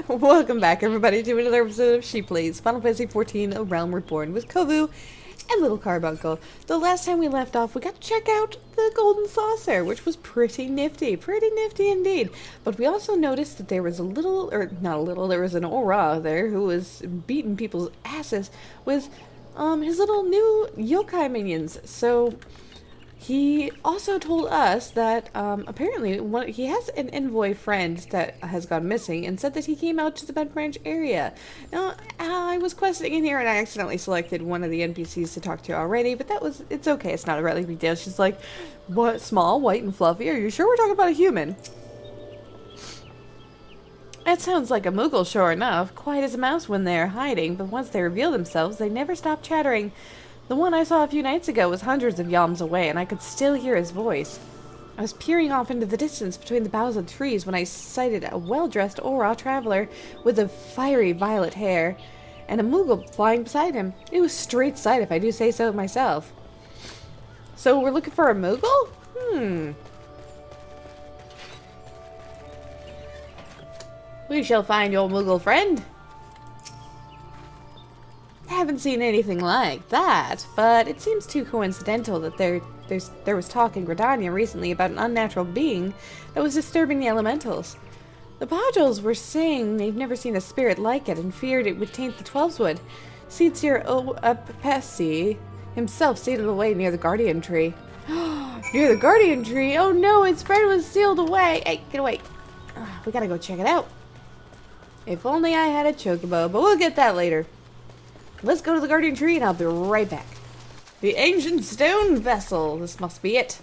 Welcome back, everybody, to another episode of She Plays Final Fantasy XIV: A Realm Reborn with Kovu and Little Carbuncle. The last time we left off, we got to check out the Golden Saucer, which was pretty nifty indeed. But we also noticed that there was a little, or not a little, there was an aura there who was beating people's asses with his little new yokai minions. So he also told us that apparently he has an envoy friend that has gone missing and said that he came out to the Bed Branch area. Now, I was questing in here and I accidentally selected one of the NPCs to talk to already, but it's okay. It's not a really big deal. She's like, what, small, white, and fluffy? Are you sure we're talking about a human? That sounds like a Moogle, sure enough. Quiet as a mouse when they're hiding, but once they reveal themselves, they never stop chattering. The one I saw a few nights ago was hundreds of yalms away, and I could still hear his voice. I was peering off into the distance between the boughs of trees when I sighted a well-dressed Aura traveler with a fiery violet hair, and a Moogle flying beside him. It was straight sight, if I do say so myself. So we're looking for a Moogle? We shall find your Moogle friend. I haven't seen anything like that, but it seems too coincidental that there was talk in Gridania recently about an unnatural being that was disturbing the elementals. The Podgels were saying they've never seen a spirit like it and feared it would taint the Twelveswood. Seatsier Opesi himself seated away near the Guardian Tree. Near the Guardian Tree? Oh no, its friend was sealed away! Hey, get away! We gotta go check it out. If only I had a chocobo, but we'll get that later. Let's go to the Guardian Tree and I'll be right back. The ancient stone vessel. This must be it.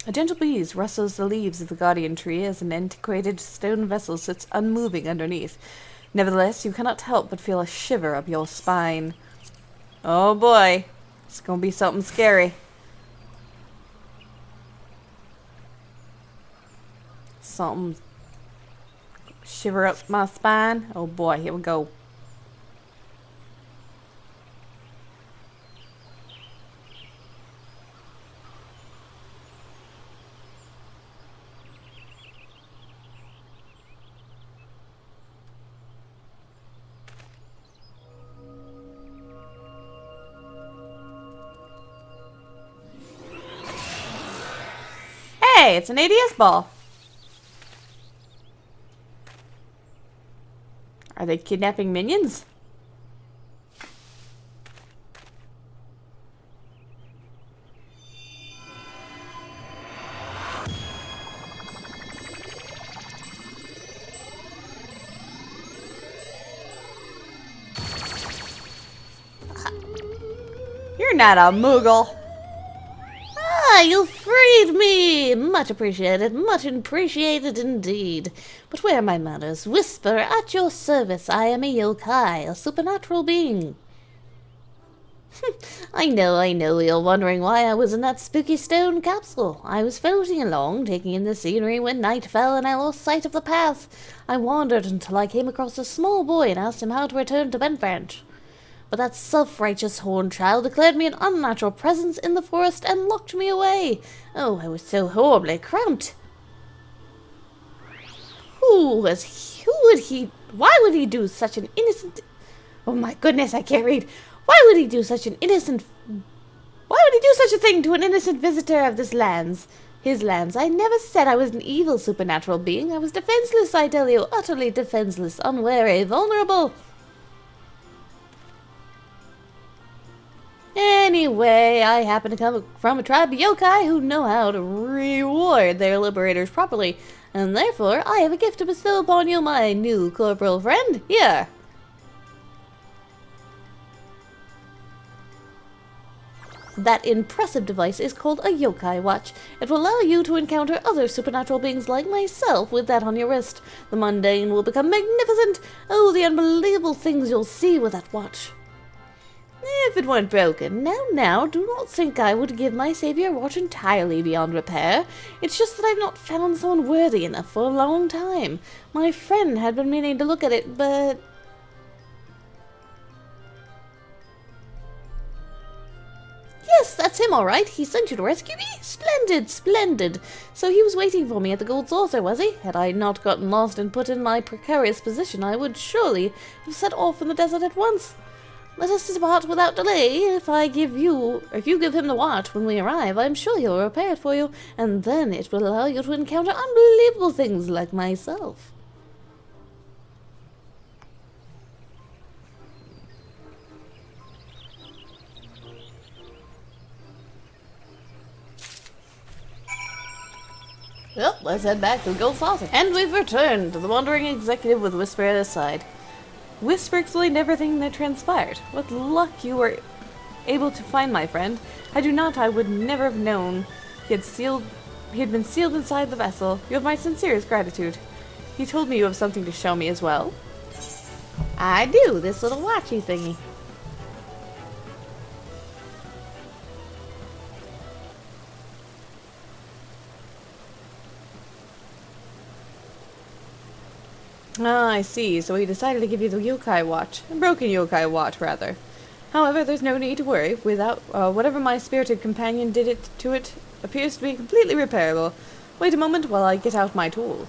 A gentle breeze rustles the leaves of the Guardian Tree as an antiquated stone vessel sits unmoving underneath. Nevertheless, you cannot help but feel a shiver up your spine. Oh boy. It's gonna be something scary. Something shiver up my spine. Oh boy, here we go. Hey, it's an ADS ball. Are they kidnapping minions? You're not a Moogle. Ah, you freed me! Much appreciated indeed. But where are my manners? Whisper, at your service. I am a yokai, a supernatural being. I know, you're wondering why I was in that spooky stone capsule. I was floating along, taking in the scenery when night fell and I lost sight of the path. I wandered until I came across a small boy and asked him how to return to Bed Branch. But that self-righteous horned child declared me an unnatural presence in the forest and locked me away. Oh, I was so horribly cramped. Why would he do such an innocent... Oh my goodness, I can't read. Why would he do such a thing to an innocent visitor of his lands? I never said I was an evil supernatural being. I was defenseless, I tell you, utterly defenseless, unwary, vulnerable. Anyway, I happen to come from a tribe of yokai who know how to reward their liberators properly, and therefore I have a gift to bestow upon you, my new corporal friend. Here. That impressive device is called a yokai watch. It will allow you to encounter other supernatural beings like myself with that on your wrist. The mundane will become magnificent. Oh, the unbelievable things you'll see with that watch. If it weren't broken. Now, do not think I would give my savior a watch entirely beyond repair. It's just that I've not found someone worthy enough for a long time. My friend had been meaning to look at it, but... Yes, that's that's him, all right. He sent you to rescue me? Splendid, splendid. So he was waiting for me at the Gold Saucer, was he? Had I not gotten lost and put in my precarious position, I would surely have set off in the desert at once. Let us depart without delay. If you give him the watch when we arrive, I'm sure he'll repair it for you, and then it will allow you to encounter unbelievable things like myself. Well, let's head back to the Gold Saucer. And we've returned, the wandering executive with Whisper at his side. Whisper explained everything that transpired. What luck you were able to find my friend. Had you not, I would never have known he had been sealed inside the vessel. You have my sincerest gratitude. He told me you have something to show me as well. I do, this little watchy thingy. Ah, I see. So he decided to give you the yokai watch. A broken yokai watch, rather. However, there's no need to worry. Without whatever my spirited companion did to it appears to be completely repairable. Wait a moment while I get out my tools.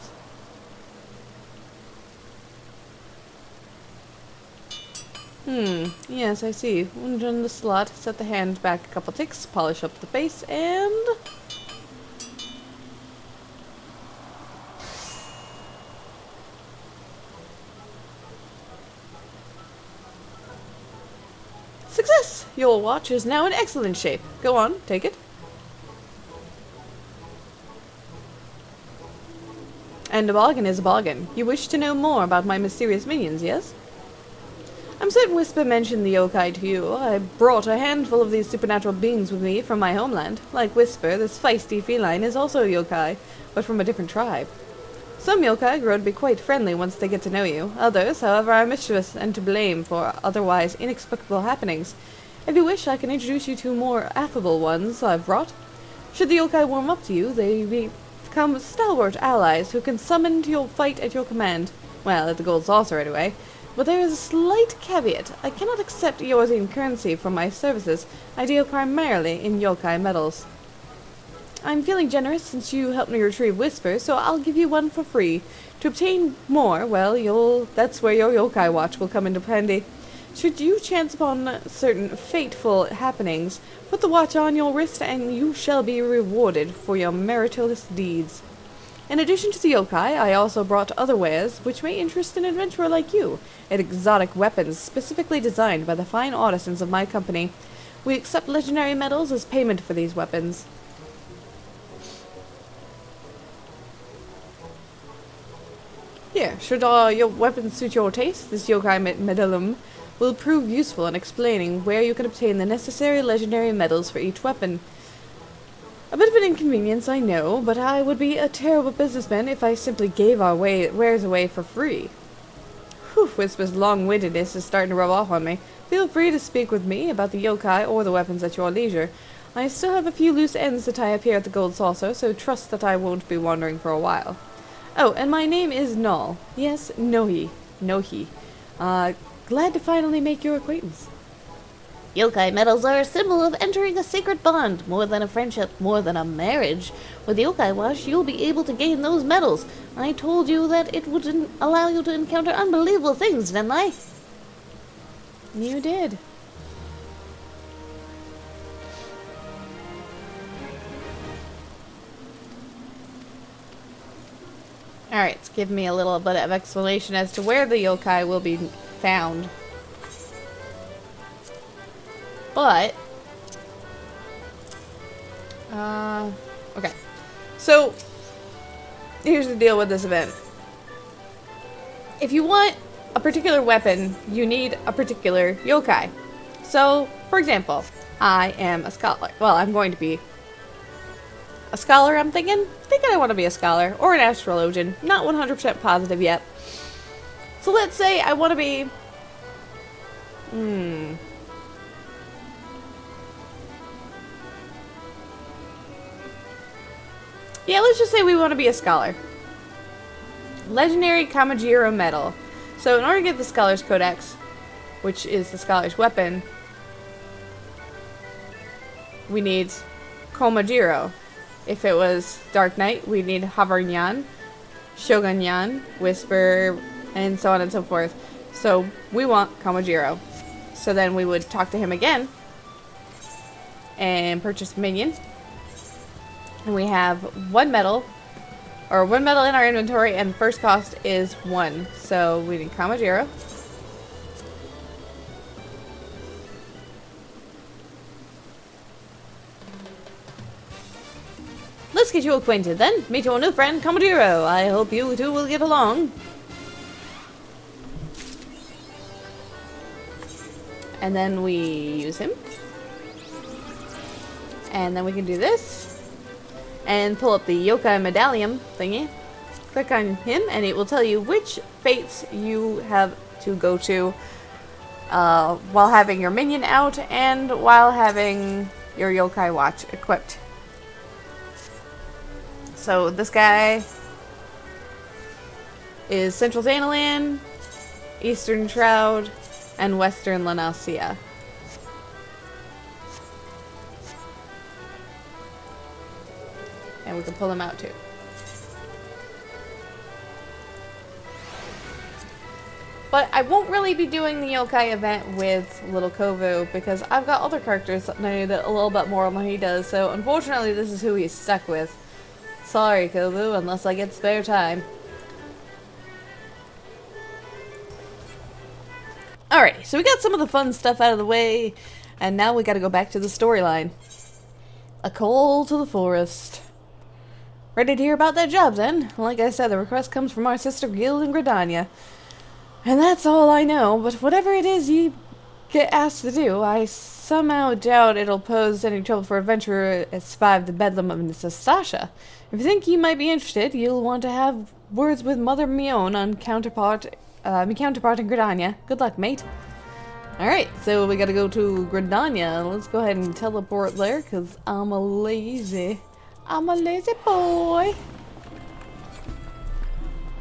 Yes, I see. Wound in the slot, set the hand back a couple ticks, polish up the face, and... Success! Your watch is now in excellent shape. Go on, take it. And a bargain is a bargain. You wish to know more about my mysterious minions, yes? I'm certain Whisper mentioned the yokai to you. I brought a handful of these supernatural beings with me from my homeland. Like Whisper, this feisty feline is also a yokai, but from a different tribe. Some yokai grow to be quite friendly once they get to know you. Others, however, are mischievous and to blame for otherwise inexplicable happenings. If you wish, I can introduce you to more affable ones I've brought. Should the yokai warm up to you, they become stalwart allies who can summon to your fight at your command. Well, at the Gold Saucer, anyway. But there is a slight caveat. I cannot accept Eorzean currency for my services. I deal primarily in yokai metals. I'm feeling generous since you helped me retrieve Whisper, so I'll give you one for free. To obtain more, well, that's where your yokai watch will come into handy. Should you chance upon certain fateful happenings, put the watch on your wrist and you shall be rewarded for your meritorious deeds. In addition to the yokai, I also brought other wares which may interest an adventurer like you, and exotic weapons specifically designed by the fine artisans of my company. We accept legendary metals as payment for these weapons. Here, should your weapons suit your taste, this yokai medallum will prove useful in explaining where you can obtain the necessary legendary metals for each weapon. A bit of an inconvenience, I know, but I would be a terrible businessman if I simply gave our wares away for free. Whew, Whisper's long-windedness is starting to rub off on me. Feel free to speak with me about the yokai or the weapons at your leisure. I still have a few loose ends to tie up here at the Gold Saucer, so trust that I won't be wandering for a while. Oh, and my name is Null. Yes, Nohi. Glad to finally make your acquaintance. Yokai medals are a symbol of entering a sacred bond, more than a friendship, more than a marriage. With yokai watch, you'll be able to gain those medals. I told you that it would allow you to encounter unbelievable things, didn't I? You did. Alright, it's giving me a little bit of explanation as to where the yokai will be found. But, okay. So, here's the deal with this event. If you want a particular weapon, you need a particular yokai. So, for example, I am a scholar. Well, I'm going to be a scholar, I'm thinking I want to be a scholar, or an astrologian. Not 100% positive yet. So let's say I want to be... Yeah, let's just say we want to be a scholar. Legendary Kamajiro medal. So in order to get the Scholar's Codex, which is the Scholar's weapon, we need Komajiro. If it was Dark Knight, we need Havarnyan, Shogunyan, Whisper, and so on and so forth. So we want Komajiro. So then we would talk to him again and purchase a minion. And we have one medal in our inventory, and first cost is 1. So we need Komajiro. Let's get you acquainted then. Meet your new friend, Komajiro. I hope you two will get along. And then we use him. And then we can do this. And pull up the yokai medallion thingy. Click on him and it will tell you which fates you have to go to while having your minion out and while having your yokai watch equipped. So this guy is Central Thanalan, Eastern Shroud, and Western Lanausia. And we can pull him out too. But I won't really be doing the yokai event with little Kovu because I've got other characters that need a little bit more than he does. So unfortunately this is who he's stuck with. Sorry, Kovu, unless I get spare time. Alrighty, so we got some of the fun stuff out of the way, and now we gotta go back to the storyline. A call to the forest. Ready to hear about that job then? Like I said, the request comes from our sister guild in Gridania. And that's all I know, but whatever it is you get asked to do, I somehow doubt it'll pose any trouble for adventurer as survived the bedlam of Nastasha. If you think you might be interested, you'll want to have words with Mother Mion on counterpart in Gridania. Good luck, mate. Alright, so we gotta go to Gridania. Let's go ahead and teleport there, because I'm a lazy boy.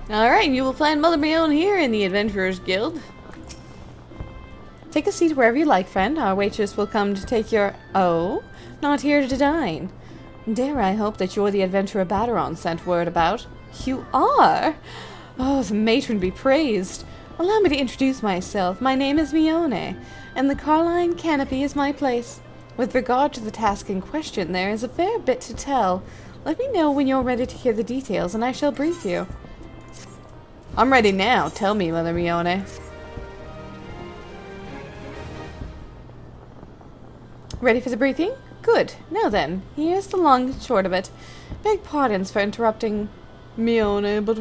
Alright, you will find Mother Mion here in the Adventurers Guild. Take a seat wherever you like, friend. Our waitress will come to take your... Oh, not here to dine. Dare I hope that you're the adventurer Baderon sent word about? You are? Oh, the matron be praised. Allow me to introduce myself. My name is Mione, and the Carline Canopy is my place. With regard to the task in question, there is a fair bit to tell. Let me know when you're ready to hear the details, and I shall brief you. I'm ready now. Tell me, Mother Mione. Ready for the briefing? Good. Now then, here's the long and short of it. Beg pardons for interrupting, Mione, but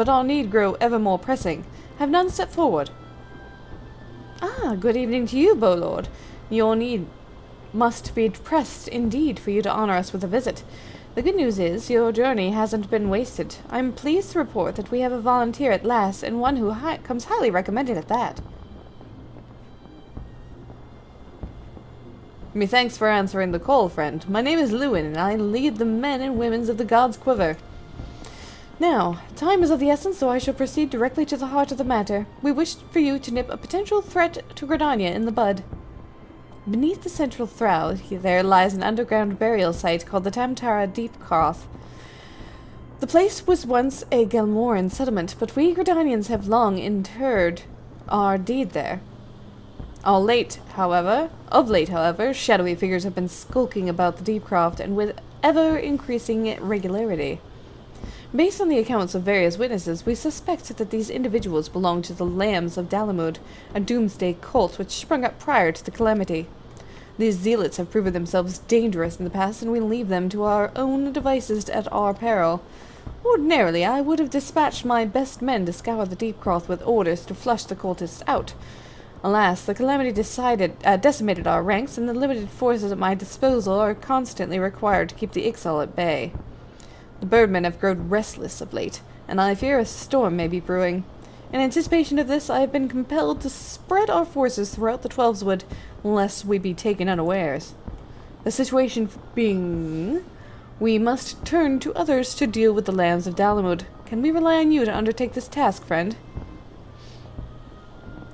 our need grow ever more pressing. Have none step forward. Ah, good evening to you, Bolord. Your need must be pressed indeed for you to honor us with a visit. The good news is, your journey hasn't been wasted. I'm pleased to report that we have a volunteer at last, and one who comes highly recommended at that. Methanks for answering the call, friend. My name is Lewin, and I lead the men and women of the God's Quiver. Now, time is of the essence, so I shall proceed directly to the heart of the matter. We wish for you to nip a potential threat to Gridania in the bud. Beneath the central Thrall, there lies an underground burial site called the Tamtara Deepcroft. The place was once a Gelmoran settlement, but we Gridanians have long interred our deed there. Of late, however, shadowy figures have been skulking about the Deepcroft, and with ever-increasing regularity. Based on the accounts of various witnesses, we suspect that these individuals belong to the Lambs of Dalamud, a doomsday cult which sprung up prior to the calamity. These zealots have proven themselves dangerous in the past, and we leave them to our own devices at our peril. Ordinarily, I would have dispatched my best men to scour the Deepcroft with orders to flush the cultists out. Alas, the calamity decimated our ranks, and the limited forces at my disposal are constantly required to keep the Ixal at bay. The birdmen have grown restless of late, and I fear a storm may be brewing. In anticipation of this, I have been compelled to spread our forces throughout the Twelveswood, lest we be taken unawares. The situation being, we must turn to others to deal with the Lambs of Dalamud. Can we rely on you to undertake this task, friend?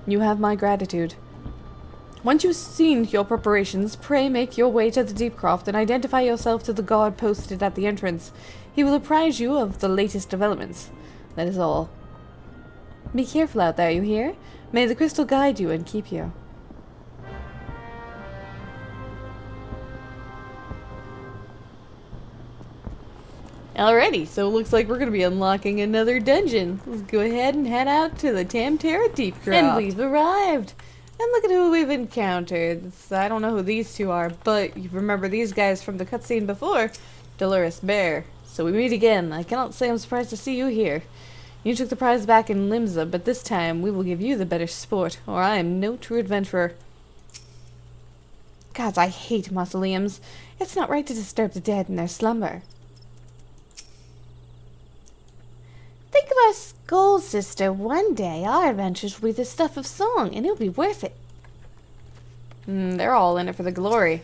You have my gratitude. Once you've seen your preparations, pray make your way to the Deepcroft and identify yourself to the guard posted at the entrance. He will apprise you of the latest developments. That is all. Be careful out there, you hear? May the crystal guide you and keep you. Alrighty, so it looks like we're going to be unlocking another dungeon. Let's go ahead and head out to the Tamtara Deepcroft. And we've arrived. And look at who we've encountered. I don't know who these two are, but you remember these guys from the cutscene before. Dolores Bear. So we meet again. I cannot say I'm surprised to see you here. You took the prize back in Limsa, but this time we will give you the better sport, or I am no true adventurer. Gods, I hate mausoleums. It's not right to disturb the dead in their slumber. Think of our goals, sister. One day our adventures will be the stuff of song, and it'll be worth it. They're all in it for the glory.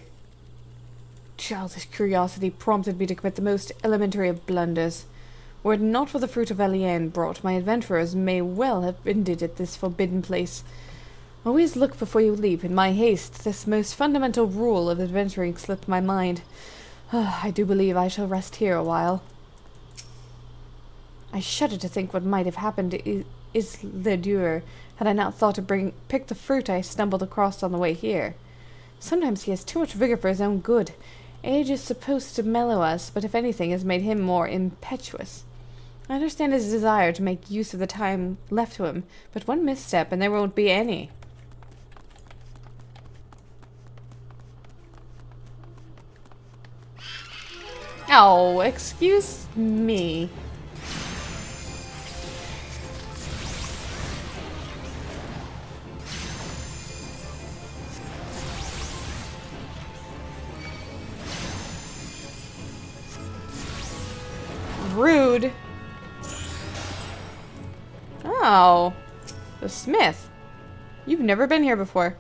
Childish curiosity prompted me to commit the most elementary of blunders. Were it not for the fruit of Eliane brought, my adventurers may well have ended at this forbidden place. Always look before you leap. In my haste, this most fundamental rule of adventuring slipped my mind. I do believe I shall rest here a while. I shudder to think what might have happened to Isledur had I not thought to pick the fruit I stumbled across on the way here. Sometimes he has too much vigor for his own good. Age is supposed to mellow us, but if anything has made him more impetuous. I understand his desire to make use of the time left to him, but one misstep and there won't be any. Oh, excuse me. Rude. Oh, the smith. You've never been here before.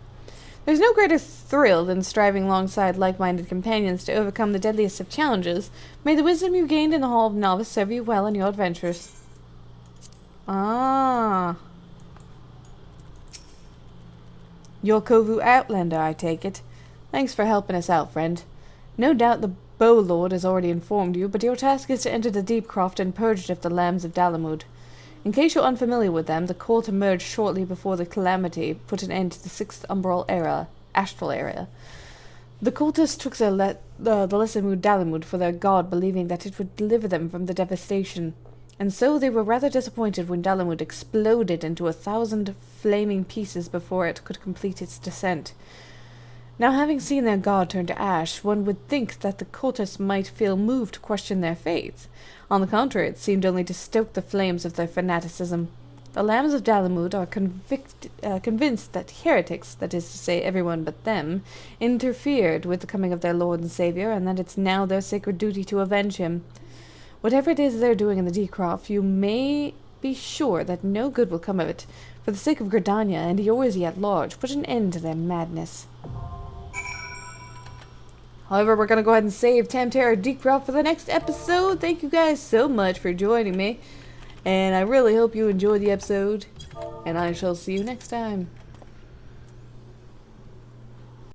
There's no greater thrill than striving alongside like-minded companions to overcome the deadliest of challenges. May the wisdom you gained in the Hall of Novice serve you well in your adventures. Ah. You're Kovu Outlander, I take it. Thanks for helping us out, friend. No doubt the Bow Lord has already informed you, but your task is to enter the Deepcroft and purge it of the Lambs of Dalamud. In case you're unfamiliar with them, the cult emerged shortly before the Calamity put an end to the Sixth Umbral Era, Astral Era. The cultists took the Lesamud Dalamud for their god, believing that it would deliver them from the devastation. And so they were rather disappointed when Dalamud exploded into 1,000 flaming pieces before it could complete its descent. Now, having seen their god turn to ash, one would think that the cultists might feel moved to question their faith. On the contrary, it seemed only to stoke the flames of their fanaticism. The Lambs of Dalamud are convinced that heretics, that is to say everyone but them, interfered with the coming of their Lord and Savior, and that it's now their sacred duty to avenge him. Whatever it is they're doing in the Deepcroft, you may be sure that no good will come of it. For the sake of Gridania and Eorzea at large, put an end to their madness. However, we're going to go ahead and save Tamtara Deepcroft for the next episode. Thank you guys so much for joining me. And I really hope you enjoyed the episode. And I shall see you next time.